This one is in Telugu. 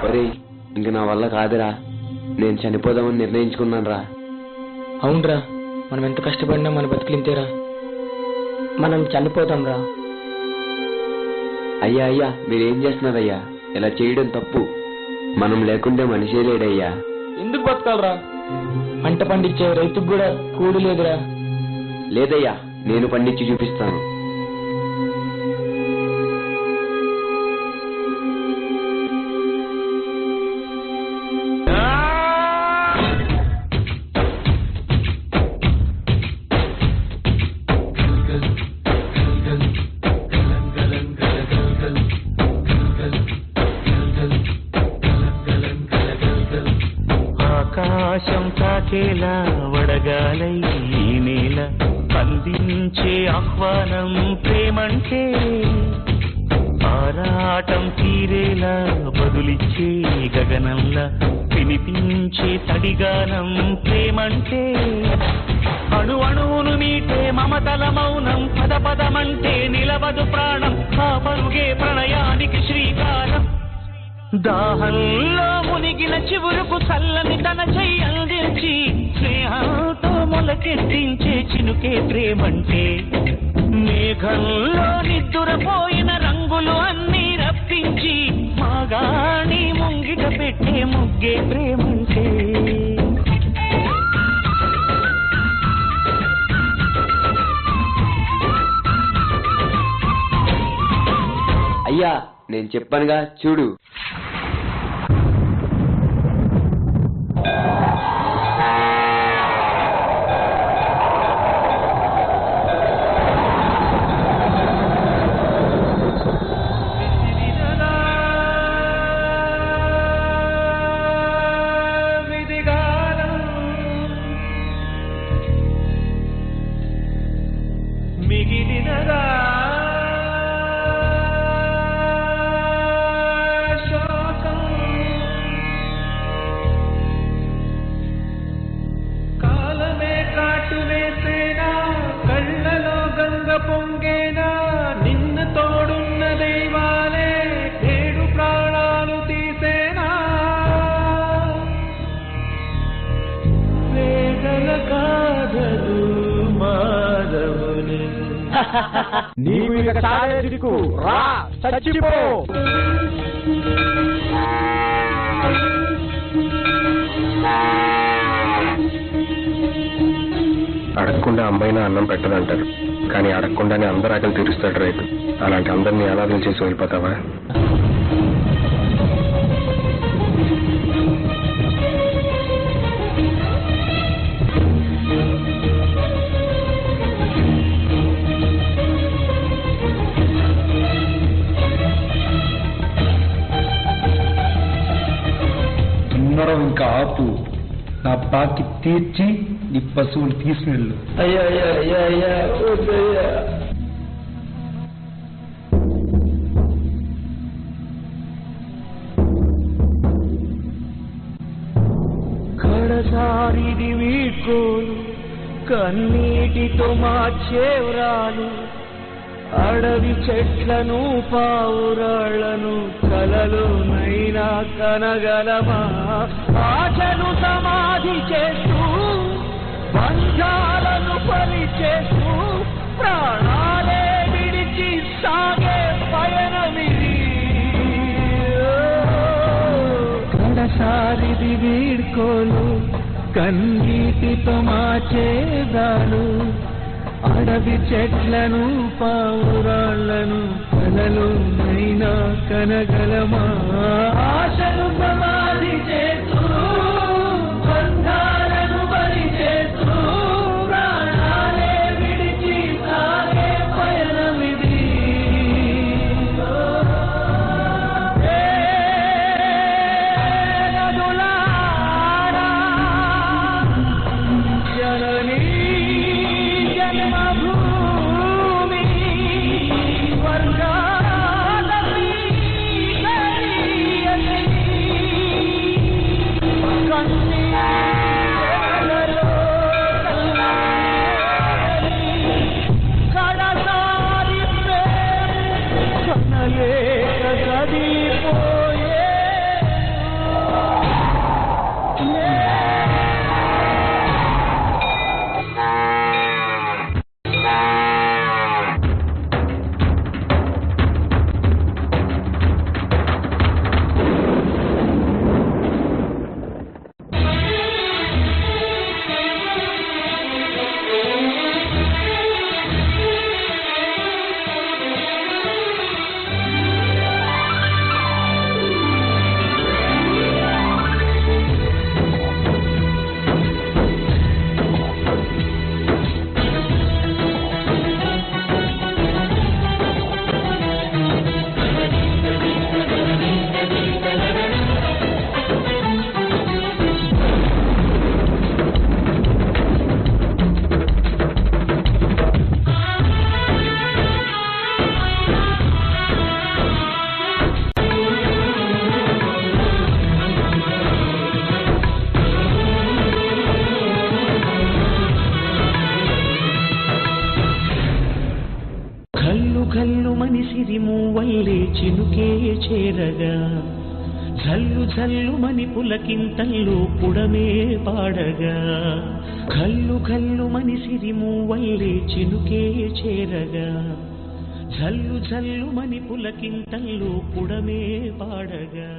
ఒరే, ఇంక నా వల్ల కాదురా, నేను చనిపోదామని నిర్ణయించుకున్నాను రా. అవునరా, మనం ఎంత కష్టపడినా మన బతుకులింతేరా. మనం చనిపోతాం రా. అయ్యా అయ్యా, మీరేం చేస్తున్నారయ్యా? ఇలా చేయడం తప్పు. మనం లేకుంటే మనిషే లేడయ్యా. ఎందుకు బతకాలరా? పంట పండించే రైతుకు కూడా కూడు లేదురా. లేదయ్యా, నేను పండించి చూపిస్తాను. ఆకాశం తాకేలా వడగాలై ఈ నేల అందించే ఆహ్వానం ప్రేమంటే, ఆరాటం తీరేలా బదులిచ్చే గగనంలా వినిపించే తడిగానం ప్రేమంటే, అణు అణువును మీటే మమతల మౌనం పద పదమంటే నిలవదు ప్రాణం, ఆ పరుగే ప్రణయానికి శ్రీకారం. దాహంలో మునిగిన చివురుకు చల్లని తన చెయ్యి అందించి స్నేహంతో మొలకెత్తించే చినుకే ప్రేమంటే, మేఘంలో నిద్దురపోయిన రంగులు అన్నీ రప్పించి మాగాణి ముంగిట పెట్టే ముగ్గే ప్రేమంటే. అయ్యా, నేను చెప్పానుగా చూడు. మిగిలినదా శోకం, కాలమే కాటు వేసేనా, కళ్ళలో గంగ పొంగేనా, నిన్ను తోడున్న దైవాలే ఏడు ప్రాణాలు తీసేనా, వేదన కాదలు మాధవుని. నీవు ఇక చాలే దిక్కు, రా చచ్చిపో. అడగకుండా అమ్మాయినా అన్నం పెట్టదంటారు, కానీ అడగకుండానే అందరు ఆకలి తీరుస్తాడు రైతు. అలాంటి అందరినీ అనాథలు చేసి వెళ్ళిపోతావా? ఇంకా ఆపు, నా బాకి తీర్చి నీ పశువులు తీసుకెళ్ళు. అయ్యా అయ్యా అయ్యా అయ్యా వద్దయ్యా. కడసారిది వీడ్కోలు కన్నీటితో మార్చేవ్రాలు, అడవి చెట్లను పావురాళ్లను కలలోనైనా కనగలమా, ఆశను సమాధి చేస్తూ బంధాలను పరిచేస్తూ ప్రాణాలే విడిచి సాగే పయనమిది. కడసారిది వీడ్కోలు కన్నీటితో మార్చేదాలు, అడవి చెట్లను పావురాళ్లను కలలోనైనా కనగలమా, ఆశను సమాధి చేస్తూ బంధాలను బలి చేస్తూ ప్రాణాలే విడిచి సాగే పయనమిది. నదులారా జననీ జన్మభూమి వర్గాల సిరిమూవల్లే చినుకే చేరగా జల్లు జల్లుమని పులకింతల్లో పుడమే పాడగా కల్లు కల్లుమని సిరిమూవల్లే చినుకే చేరగా జల్లు జల్లుమని పులకింతల్లో పుడమే పాడగా